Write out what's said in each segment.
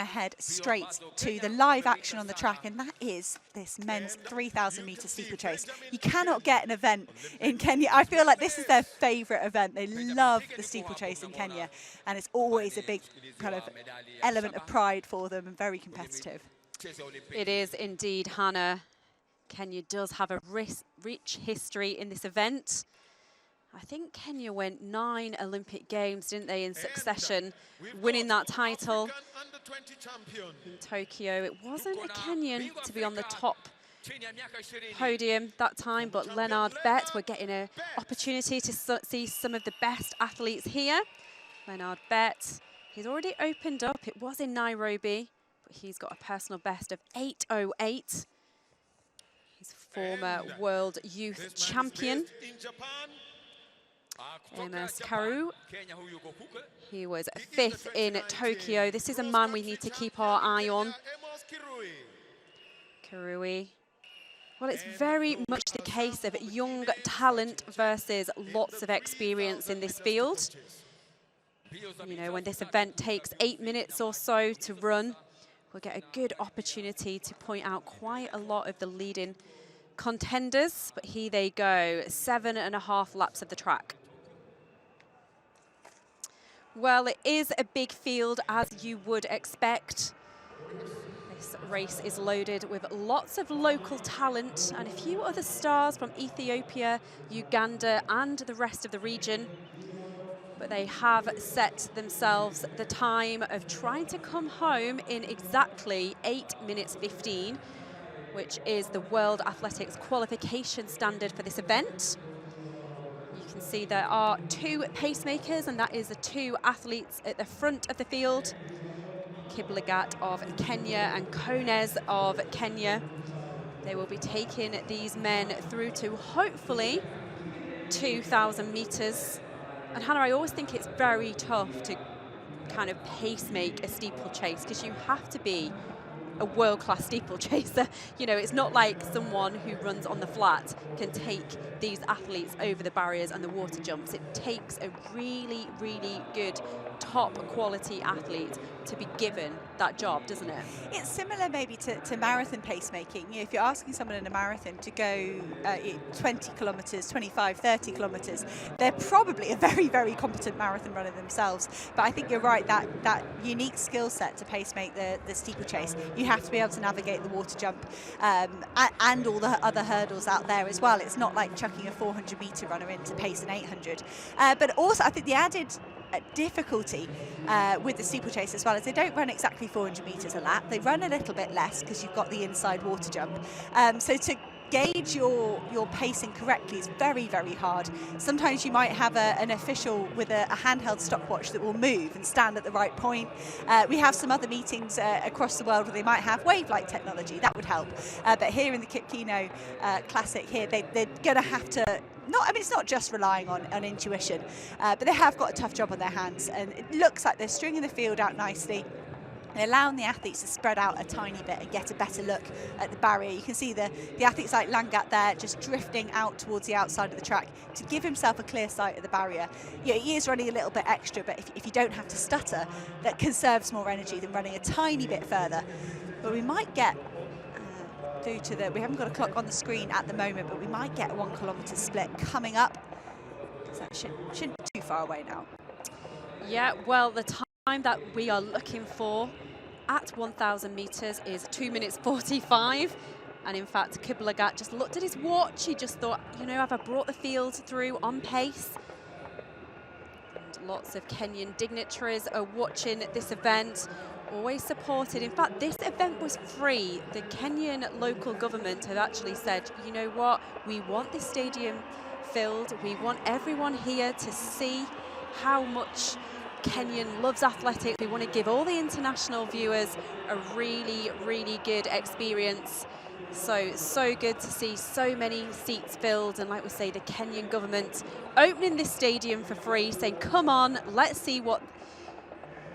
head straight to the live action on the track, and that is this men's 3,000 metre steeplechase. You cannot get an event in Kenya. I feel like this is their favourite event. They love the steeplechase in Kenya, and it's always a big kind of element of pride for them and very competitive. It is indeed, Hannah. Kenya does have a rich history in this event. I think Kenya went 9 Olympic Games, didn't they, in succession, winning that title in Tokyo. It wasn't a Kenyan to be on the top podium that time, but Leonard Bett, we're getting an opportunity to see some of the best athletes here. Leonard Bett, he's already opened up. It was in Nairobi, but he's got a personal best of 8:08. He's former world youth champion. Amos Kirui, he was 5th in Tokyo. This is a man we need to keep our eye on. Kirui. Well, it's very much the case of young talent versus lots of experience in this field. You know, when this event takes 8 minutes or so to run, we'll get a good opportunity to point out quite a lot of the leading contenders. But here they go, 7.5 laps of the track. Well, it is a big field, as you would expect. This race is loaded with lots of local talent and a few other stars from Ethiopia, Uganda, and the rest of the region. But they have set themselves the time of trying to come home in exactly 8 minutes 15, which is the World Athletics qualification standard for this event. You can see there are 2 pacemakers, and that is the 2 athletes at the front of the field. Kiplagat of Kenya and Konez of Kenya. They will be taking these men through to hopefully 2,000 meters. And Hannah, I always think it's very tough to kind of pacemake a steeplechase because you have to be a world-class steeplechaser. You know, it's not like someone who runs on the flat can take these athletes over the barriers and the water jumps. It takes a really, really good top quality athlete to be given that job, doesn't it? It's similar maybe to marathon pacemaking. You know, if you're asking someone in a marathon to go 20 kilometres, 25, 30 kilometres, they're probably a very, very competent marathon runner themselves. But I think you're right, that unique skill set to pacemake the steeplechase, you have to be able to navigate the water jump and all the other hurdles out there as well. It's not like chucking a 400 metre runner in to pace an 800. But also, I think the added difficulty with the steeplechase as well is they don't run exactly 400 metres a lap. They run a little bit less because you've got the inside water jump. So to gauge your pacing correctly is very, very hard. Sometimes you might have an official with a handheld stopwatch that will move and stand at the right point. We have some other meetings across the world where they might have wave-like technology. That would help. But here in the Kipkino Classic here, they're going to have to it's not just relying on intuition, but they have got a tough job on their hands, and it looks like they're stringing the field out nicely. They're allowing the athletes to spread out a tiny bit and get a better look at the barrier. You can see the athletes like Langat there just drifting out towards the outside of the track to give himself a clear sight of the barrier. Yeah, he is running a little bit extra, but if you don't have to stutter, that conserves more energy than running a tiny bit further. But we might get through to we haven't got a clock on the screen at the moment, but we might get a 1 kilometre split coming up, because that shouldn't be too far away now. Yeah, well, the time that we are looking for at 1,000 metres is 2 minutes 45. And in fact, Kiplagat just looked at his watch. He just thought, you know, have I brought the field through on pace? And lots of Kenyan dignitaries are watching this event, always supported. In fact, this event was free. The Kenyan local government have actually said, you know what, we want this stadium filled. We want everyone here to see how much Kenyan loves athletics. We want to give all the international viewers a really, really good experience. So good to see so many seats filled, and like we say, the Kenyan government opening this stadium for free, saying, come on, let's see what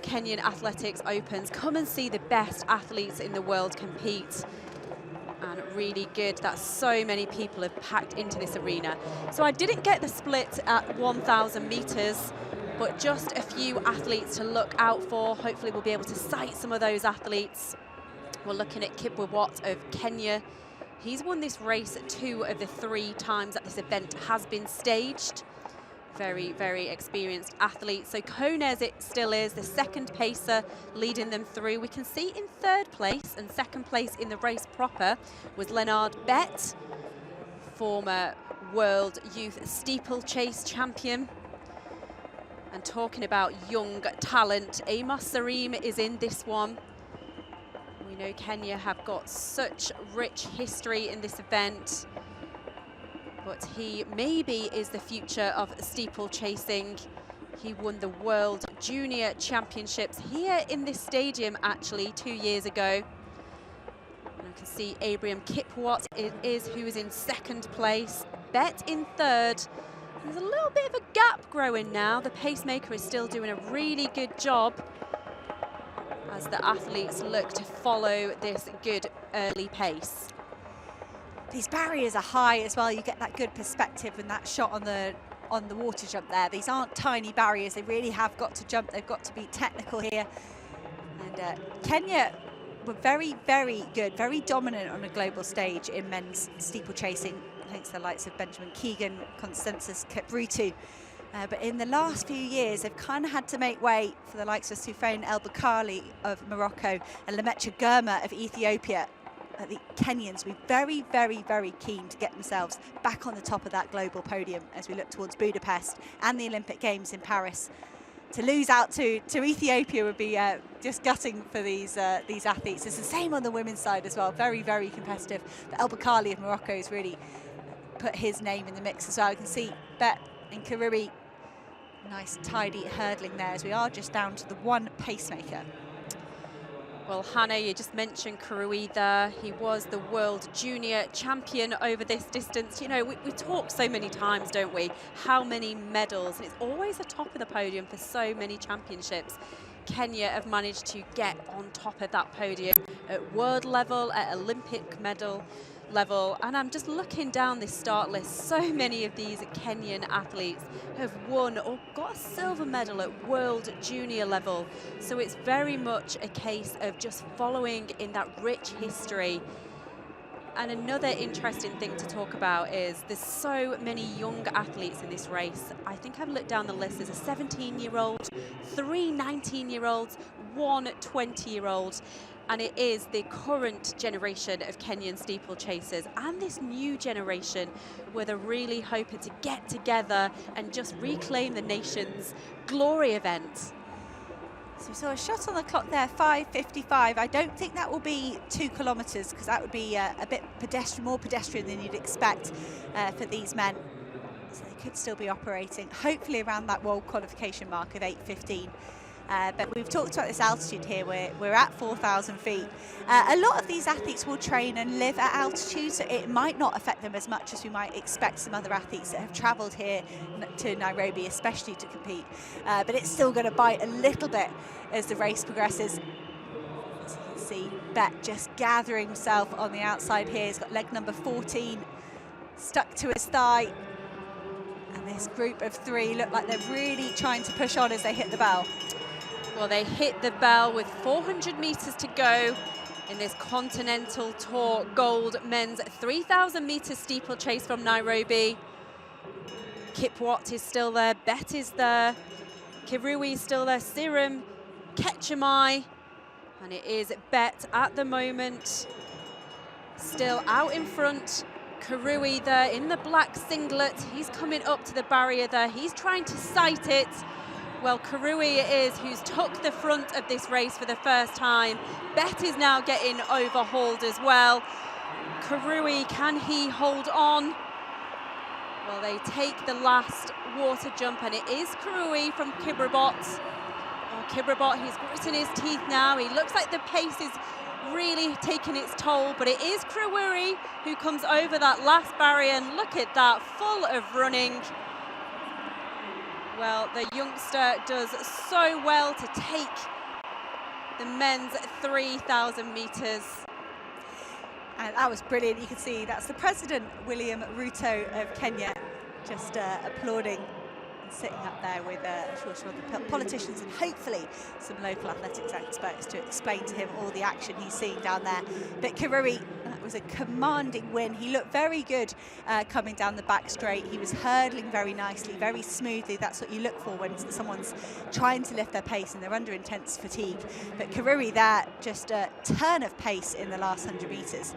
Kenyan athletics opens. Come and see the best athletes in the world compete. And really good that so many people have packed into this arena. So I didn't get the split at 1,000 metres. but just a few athletes to look out for. Hopefully we'll be able to sight some of those athletes. We're looking at Kirui of Kenya. He's won this race 2 of the 3 times that this event has been staged. Very, very experienced athlete. So Konez it still is, the second pacer leading them through. We can see in 3rd place and 2nd place in the race proper was Leonard Bett, former World Youth Steeplechase champion. And talking about young talent, Amos is in this one. We know Kenya have got such rich history in this event, but he maybe is the future of steeplechasing. He won the World Junior Championships here in this stadium actually 2 years ago. And you can see Abraham Kipwat who is in 2nd place, Bet in 3rd. There's a little bit of a gap growing now. The pacemaker is still doing a really good job as the athletes look to follow this good early pace. These barriers are high as well. You get that good perspective and that shot on the water jump there. These aren't tiny barriers. They really have got to jump. They've got to be technical here. And Kenya were very, very good, very dominant on a global stage in men's steeplechasing, thanks to the likes of Benjamin Keegan, Constantius Kirui. But in the last few years, they've kind of had to make way for the likes of Soufiane El Bakali of Morocco and Lemecha Girma of Ethiopia. The Kenyans will be very, very, very keen to get themselves back on the top of that global podium as we look towards Budapest and the Olympic Games in Paris. To lose out to Ethiopia would be just gutting for these athletes. It's the same on the women's side as well. Very, very competitive. But El Bakali of Morocco has really put his name in the mix as well. You can see Bet and Kirui, nice tidy hurdling there as we are just down to the 1 pacemaker. Well, Hannah, you just mentioned Kirui there. He was the World Junior Champion over this distance. You know, we talk so many times, don't we? How many medals, and it's always the top of the podium for so many championships. Kenya have managed to get on top of that podium at world level, at Olympic medal level, and I'm just looking down this start list. So many of these Kenyan athletes have won or got a silver medal at world junior level. So it's very much a case of just following in that rich history. And another interesting thing to talk about is there's so many young athletes in this race. I think I've looked down the list. There's a 17-year-old, 3 19-year-olds, 1 20-year-old. And it is the current generation of Kenyan steeplechasers and this new generation where they're really hoping to get together and just reclaim the nation's glory event. So we saw a shot on the clock there, 5:55. I don't think that will be 2 kilometres because that would be a bit more pedestrian than you'd expect for these men. So they could still be operating, hopefully around that world qualification mark of 8:15. But we've talked about this altitude here. We're at 4,000 feet. A lot of these athletes will train and live at altitude, so it might not affect them as much as we might expect some other athletes that have travelled here to Nairobi, especially to compete. But it's still going to bite a little bit as the race progresses. As you can see, Bet just gathering himself on the outside here. He's got leg number 14 stuck to his thigh. And this group of 3 look like they're really trying to push on as they hit the bell. Well, they hit the bell with 400 metres to go in this Continental Tour Gold Men's 3,000 metre steeplechase from Nairobi. Kipwat is still there, Bet is there, Kirui is still there, Serum, Ketchumai, and it is Bet at the moment, still out in front. Kirui there in the black singlet, he's coming up to the barrier there, he's trying to sight it. Well, Kirui it is who's took the front of this race for the first time. Bet is now getting overhauled as well. Kirui, can he hold on? Well, they take the last water jump, and it is Kirui from Kiribati. Oh, Kiribati, he's gritting his teeth now. He looks like the pace is really taking its toll, but it is Kirui who comes over that last barrier, and look at that, full of running. Well, the youngster does so well to take the men's 3,000 metres. And that was brilliant. You can see that's the president, William Ruto of Kenya, just applauding sitting up there with some of the politicians and hopefully some local athletics experts to explain to him all the action he's seeing down there. But Kirui, that was a commanding win. He looked very good coming down the back straight. He was hurdling very nicely, very smoothly. That's what you look for when someone's trying to lift their pace and they're under intense fatigue. But Kirui there, just a turn of pace in the last 100 metres.